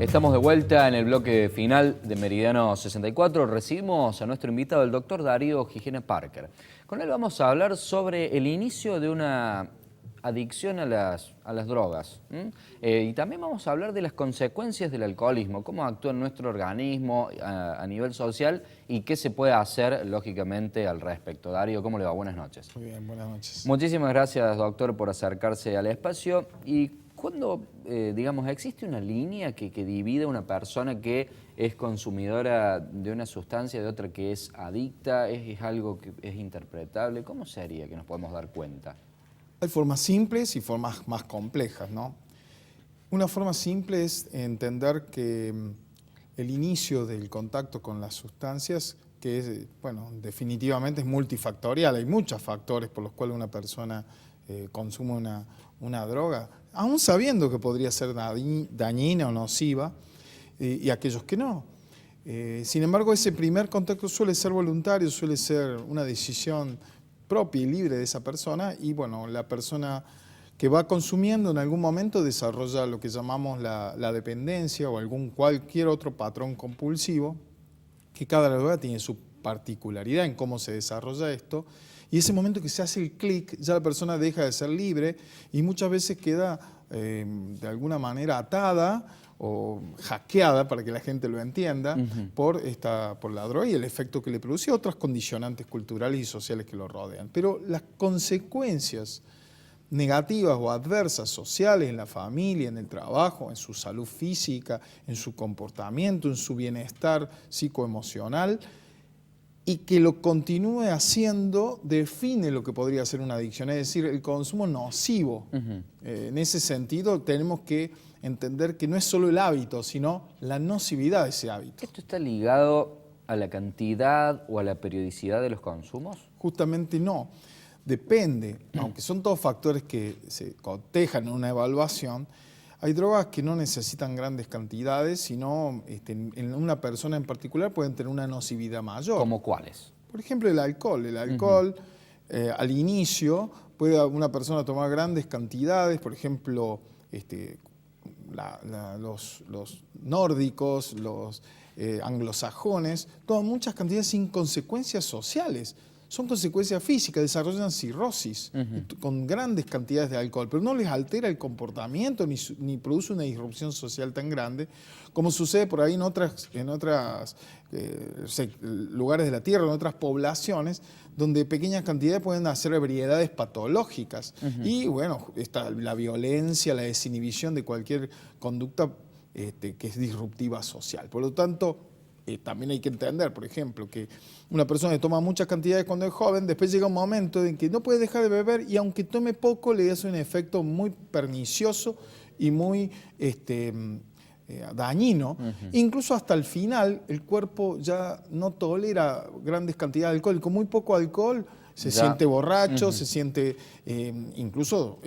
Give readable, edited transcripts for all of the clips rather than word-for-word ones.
Estamos de vuelta en el bloque final de Meridiano 64. Recibimos a nuestro invitado, el doctor Darío Gijena Parker. Con él vamos a hablar sobre el inicio de una adicción a las drogas. Y también vamos a hablar de las consecuencias del alcoholismo, cómo actúa en nuestro organismo a nivel social y qué se puede hacer, lógicamente, al respecto. Darío, ¿cómo le va? Buenas noches. Muy bien, buenas noches. Muchísimas gracias, doctor, por acercarse al espacio. Y cuando, digamos, existe una línea que divide a una persona que es consumidora de una sustancia de otra que es adicta, es algo que es interpretable, ¿cómo sería que nos podemos dar cuenta? Hay formas simples y formas más complejas, ¿no? Una forma simple es entender que el inicio del contacto con las sustancias, que es, bueno, definitivamente es multifactorial, hay muchos factores por los cuales una persona consume una droga, aún sabiendo que podría ser dañina o nociva, y aquellos que no. Sin embargo, ese primer contacto suele ser voluntario, suele ser una decisión propia y libre de esa persona, y bueno, la persona que va consumiendo en algún momento desarrolla lo que llamamos la dependencia o cualquier otro patrón compulsivo, que cada droga tiene su particularidad en cómo se desarrolla esto, y ese momento que se hace el clic, ya la persona deja de ser libre y muchas veces queda de alguna manera atada o hackeada, para que la gente lo entienda, por la droga y el efecto que le produce y otras condicionantes culturales y sociales que lo rodean. Pero las consecuencias negativas o adversas sociales en la familia, en el trabajo, en su salud física, en su comportamiento, en su bienestar psicoemocional, y que lo continúe haciendo define lo que podría ser una adicción, es decir, el consumo nocivo. En ese sentido tenemos que entender que no es solo el hábito, sino la nocividad de ese hábito. ¿Esto está ligado a la cantidad o a la periodicidad de los consumos? Justamente no. Depende, aunque son todos factores que se cotejan en una evaluación, hay drogas que no necesitan grandes cantidades, sino en una persona en particular pueden tener una nocividad mayor. ¿Cómo cuáles? Por ejemplo, el alcohol. El alcohol, al inicio, puede una persona tomar grandes cantidades, por ejemplo, los nórdicos, los anglosajones, toman muchas cantidades sin consecuencias sociales. Son consecuencias físicas, desarrollan cirrosis con grandes cantidades de alcohol, pero no les altera el comportamiento ni produce una disrupción social tan grande como sucede por ahí en otros lugares de la Tierra, en otras poblaciones, donde pequeñas cantidades pueden hacer ebriedades patológicas. Y bueno, la violencia, la desinhibición de cualquier conducta que es disruptiva social. Por lo tanto, también hay que entender, por ejemplo, que una persona que toma muchas cantidades cuando es joven, después llega un momento en que no puede dejar de beber y aunque tome poco le hace un efecto muy pernicioso y muy dañino. Incluso hasta el final el cuerpo ya no tolera grandes cantidades de alcohol. Con muy poco alcohol se siente borracho, se siente incluso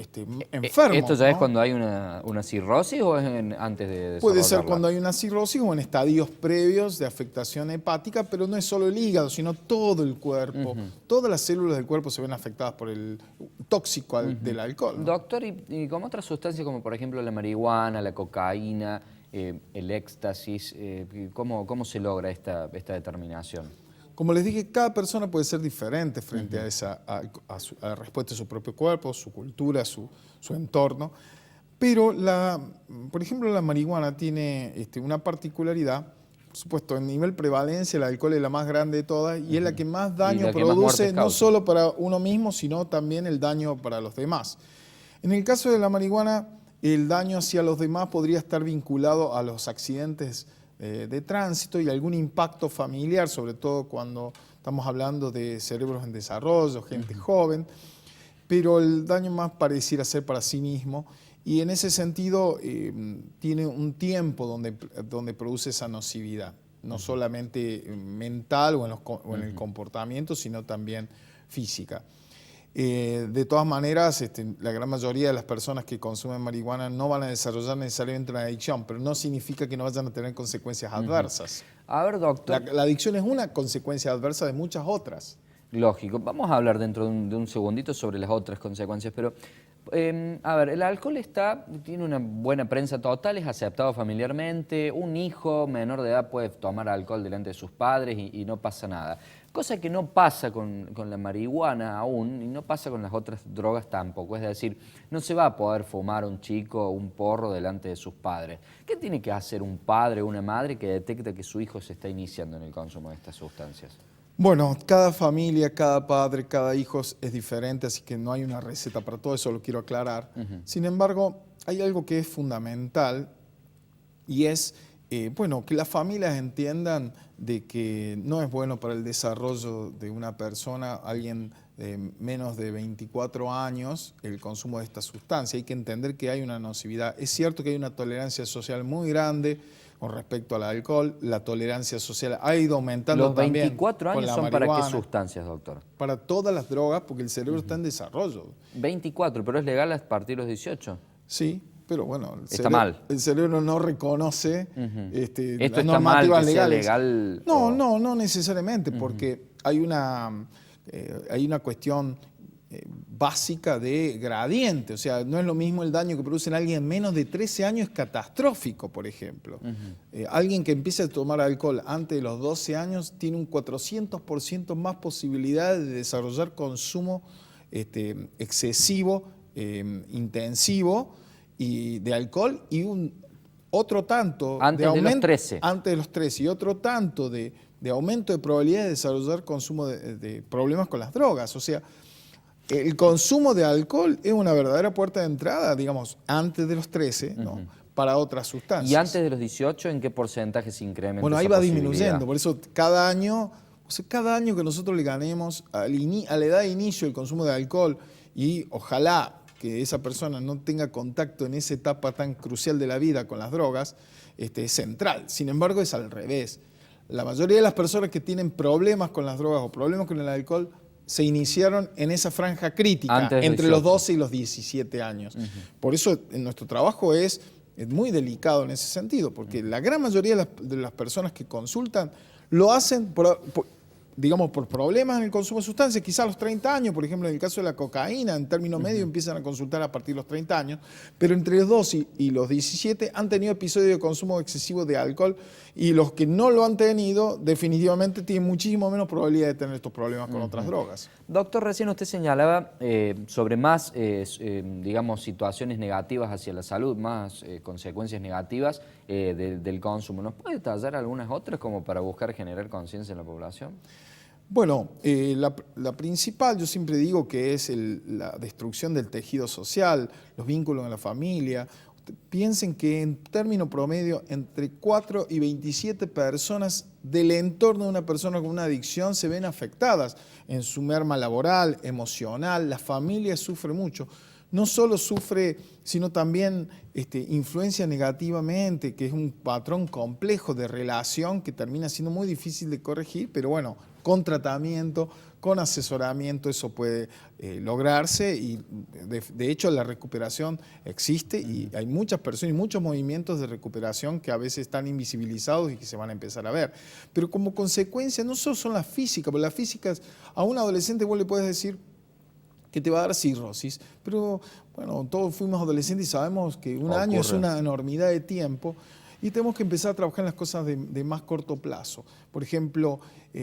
enfermo. ¿Esto ya ¿no? es cuando hay una cirrosis o es antes de desarrollarla? Puede ser cuando hay una cirrosis o en estadios previos de afectación hepática, pero no es solo el hígado, sino todo el cuerpo. Todas las células del cuerpo se ven afectadas por el tóxico del alcohol, ¿no? Doctor, y como otras sustancias como por ejemplo la marihuana, la cocaína, el éxtasis, ¿cómo se logra esta determinación? Como les dije, cada persona puede ser diferente frente a la respuesta de su propio cuerpo, su cultura, su entorno. Pero, por ejemplo, la marihuana tiene una particularidad. Por supuesto, en nivel prevalencia, el alcohol es la más grande de todas y es la que más daño produce, no solo para uno mismo, sino también el daño para los demás. En el caso de la marihuana, el daño hacia los demás podría estar vinculado a los accidentes de tránsito y algún impacto familiar, sobre todo cuando estamos hablando de cerebros en desarrollo, gente joven, pero el daño más pareciera ser para sí mismo y en ese sentido tiene un tiempo donde produce esa nocividad, no solamente mental o en el comportamiento, sino también física. De todas maneras, la gran mayoría de las personas que consumen marihuana no van a desarrollar necesariamente una adicción, pero no significa que no vayan a tener consecuencias adversas. A ver, doctor. La adicción es una consecuencia adversa de muchas otras. Lógico. Vamos a hablar dentro de un segundito sobre las otras consecuencias, pero A ver, el alcohol tiene una buena prensa total, es aceptado familiarmente, un hijo menor de edad puede tomar alcohol delante de sus padres y no pasa nada. Cosa que no pasa con la marihuana aún y no pasa con las otras drogas tampoco. Es decir, no se va a poder fumar un chico un porro delante de sus padres. ¿Qué tiene que hacer un padre o una madre que detecta que su hijo se está iniciando en el consumo de estas sustancias? Bueno, cada familia, cada padre, cada hijo es diferente, así que no hay una receta para todo eso, lo quiero aclarar. Sin embargo, hay algo que es fundamental y es, bueno, que las familias entiendan de que no es bueno para el desarrollo de una persona, alguien de menos de 24 años, el consumo de esta sustancia. Hay que entender que hay una nocividad. Es cierto que hay una tolerancia social muy grande con respecto al alcohol, la tolerancia social ha ido aumentando también. ¿Los 24 años son para qué sustancias, doctor? Para todas las drogas, porque el cerebro está en desarrollo. 24, pero es legal a partir de los 18. Sí, pero bueno, el cerebro no reconoce ¿Esto las está normativas mal que sea legales. legal? No necesariamente, porque hay una cuestión básica de gradiente, o sea, no es lo mismo el daño que produce en alguien menos de 13 años, es catastrófico, por ejemplo. Alguien que empieza a tomar alcohol antes de los 12 años tiene un 400% más posibilidades de desarrollar consumo excesivo, intensivo y de alcohol y otro tanto antes de los 13. Antes de los 13 y otro tanto de aumento de probabilidades de desarrollar consumo de problemas con las drogas. O sea, el consumo de alcohol es una verdadera puerta de entrada, digamos, antes de los 13, ¿no? Para otras sustancias. ¿Y antes de los 18 en qué porcentaje se incrementa? Bueno, ahí va disminuyendo, por eso cada año que nosotros le ganemos a la edad de inicio el consumo de alcohol y ojalá que esa persona no tenga contacto en esa etapa tan crucial de la vida con las drogas, es central. Sin embargo, es al revés. La mayoría de las personas que tienen problemas con las drogas o problemas con el alcohol se iniciaron en esa franja crítica, entre los 12 y los 17 años. Por eso nuestro trabajo es muy delicado en ese sentido, porque la gran mayoría de las personas que consultan lo hacen digamos, por problemas en el consumo de sustancias, quizás a los 30 años, por ejemplo, en el caso de la cocaína, en términos medios empiezan a consultar a partir de los 30 años, pero entre los 12 y los 17 han tenido episodios de consumo excesivo de alcohol y los que no lo han tenido definitivamente tienen muchísimo menos probabilidad de tener estos problemas con otras drogas. Doctor, recién usted señalaba sobre más, digamos, situaciones negativas hacia la salud, más consecuencias negativas del consumo. ¿Nos puede detallar algunas otras como para buscar generar conciencia en la población? Bueno, la principal yo siempre digo que es la destrucción del tejido social, los vínculos en la familia. Piensen que en término promedio entre 4 y 27 personas del entorno de una persona con una adicción se ven afectadas en su merma laboral, emocional, la familia sufre mucho. No solo sufre, sino también influencia negativamente, que es un patrón complejo de relación que termina siendo muy difícil de corregir, pero bueno, con tratamiento, con asesoramiento eso puede lograrse y de hecho la recuperación existe y hay muchas personas y muchos movimientos de recuperación que a veces están invisibilizados y que se van a empezar a ver. Pero como consecuencia no solo son las físicas, porque las físicas a un adolescente vos le puedes decir que te va a dar cirrosis, pero bueno, todos fuimos adolescentes y sabemos que un año es una enormidad de tiempo y tenemos que empezar a trabajar en las cosas de más corto plazo. Por ejemplo,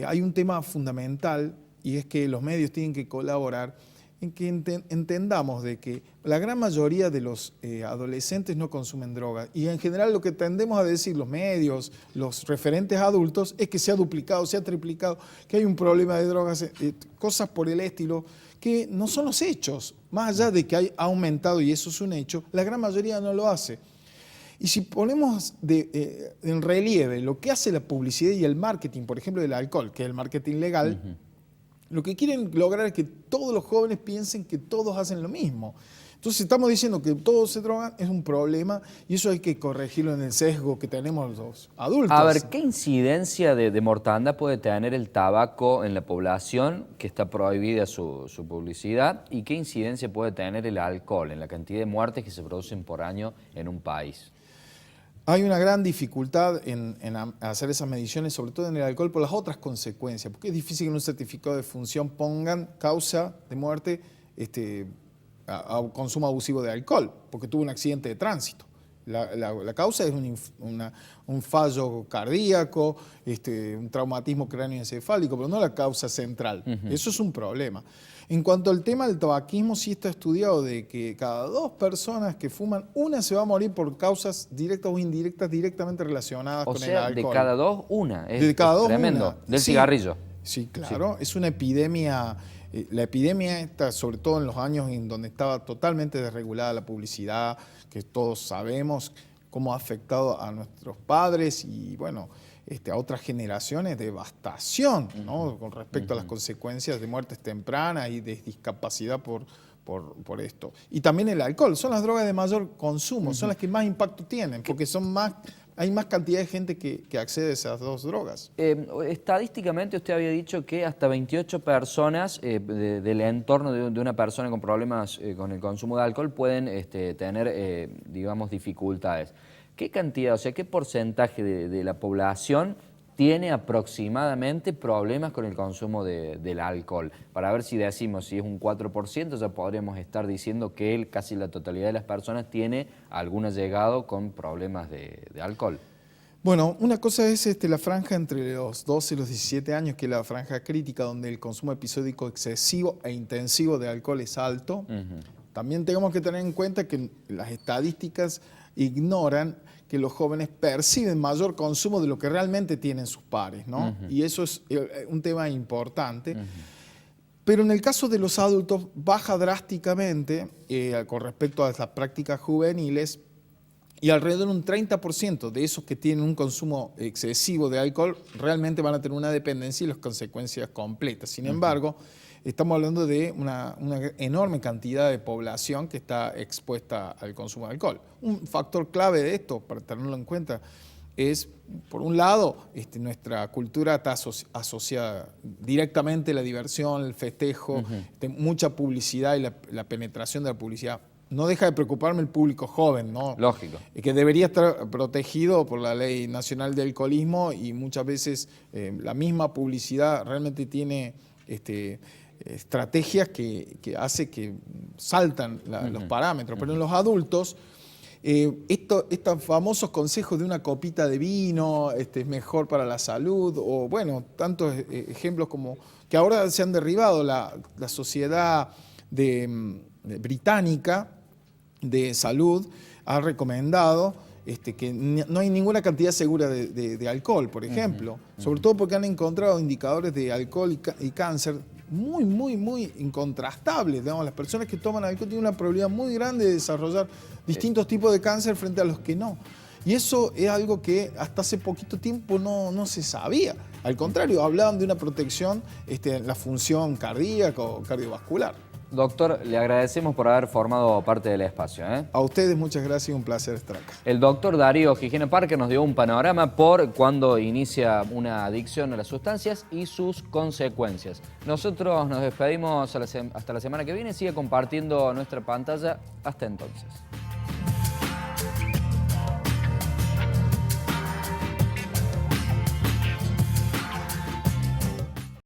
hay un tema fundamental y es que los medios tienen que colaborar en que entendamos de que la gran mayoría de los adolescentes no consumen drogas y en general lo que tendemos a decir los medios, los referentes adultos es que se ha duplicado, se ha triplicado, que hay un problema de drogas, cosas por el estilo que no son los hechos. Más allá de que ha aumentado y eso es un hecho, la gran mayoría no lo hace. Y si ponemos en relieve lo que hace la publicidad y el marketing, por ejemplo, del alcohol, que es el marketing legal, lo que quieren lograr es que todos los jóvenes piensen que todos hacen lo mismo. Entonces estamos diciendo que todos se drogan, es un problema y eso hay que corregirlo en el sesgo que tenemos los adultos. A ver, ¿qué incidencia de mortandad puede tener el tabaco en la población, que está prohibida su publicidad, y qué incidencia puede tener el alcohol en la cantidad de muertes que se producen por año en un país? Hay una gran dificultad en hacer esas mediciones, sobre todo en el alcohol, por las otras consecuencias, porque es difícil que en un certificado de función pongan causa de muerte a consumo abusivo de alcohol, porque tuvo un accidente de tránsito. La causa es un fallo cardíaco, un traumatismo cráneoencefálico, pero no la causa central. Eso es un problema. En cuanto al tema del tabaquismo, sí está estudiado de que cada 2 personas que fuman, una se va a morir por causas directas o indirectas directamente relacionadas con el alcohol. De cada 2, una. De cada 2, tremendo. una. Del Sí, cigarrillo. Sí, claro. Sí. Es una epidemia. La epidemia está sobre todo en los años en donde estaba totalmente desregulada la publicidad, que todos sabemos cómo ha afectado a nuestros padres y, bueno, a otras generaciones, devastación, ¿no? Con respecto a las consecuencias de muertes tempranas y de discapacidad por esto. Y también el alcohol, son las drogas de mayor consumo, son las que más impacto tienen, porque hay más cantidad de gente que accede a esas 2 drogas. Estadísticamente usted había dicho que hasta 28 personas del entorno de una persona con problemas con el consumo de alcohol pueden tener, digamos, dificultades. ¿Qué cantidad, o sea, qué porcentaje de la población tiene aproximadamente problemas con el consumo del alcohol? Para ver si decimos, si es un 4%, ya podríamos estar diciendo que casi la totalidad de las personas tiene algún allegado con problemas de alcohol. Bueno, una cosa es la franja entre los 12 y los 17 años, que es la franja crítica, donde el consumo episódico excesivo e intensivo de alcohol es alto. También tenemos que tener en cuenta que las estadísticas ignoran que los jóvenes perciben mayor consumo de lo que realmente tienen sus pares, ¿no? Y eso es un tema importante. Pero en el caso de los adultos baja drásticamente con respecto a las prácticas juveniles, y alrededor de un 30% de esos que tienen un consumo excesivo de alcohol realmente van a tener una dependencia y las consecuencias completas. Sin embargo, estamos hablando de una enorme cantidad de población que está expuesta al consumo de alcohol. Un factor clave de esto, para tenerlo en cuenta, es, por un lado, nuestra cultura está asociada directamente a la diversión, el festejo, mucha publicidad y la penetración de la publicidad. No deja de preocuparme el público joven, ¿no? Lógico. Que debería estar protegido por la Ley Nacional de Alcoholismo, y muchas veces la misma publicidad realmente tiene estrategias que hace que saltan los parámetros. Pero en los adultos, estos famosos consejos de una copita de vino es mejor para la salud, o bueno, tantos ejemplos como que ahora se han derribado. La sociedad británica de salud ha recomendado que no hay ninguna cantidad segura de alcohol, por ejemplo, sobre todo porque han encontrado indicadores de alcohol y cáncer muy incontrastables. Digamos, las personas que toman alcohol tienen una probabilidad muy grande de desarrollar distintos tipos de cáncer frente a los que no. Y eso es algo que hasta hace poquito tiempo no se sabía. Al contrario, hablaban de una protección en la función cardíaca o cardiovascular. Doctor, le agradecemos por haber formado parte del espacio. A ustedes muchas gracias, un placer estar acá. El doctor Darío Gijena Parker nos dio un panorama por cuando inicia una adicción a las sustancias y sus consecuencias. Nosotros nos despedimos hasta la semana que viene. Sigue compartiendo nuestra pantalla. Hasta entonces.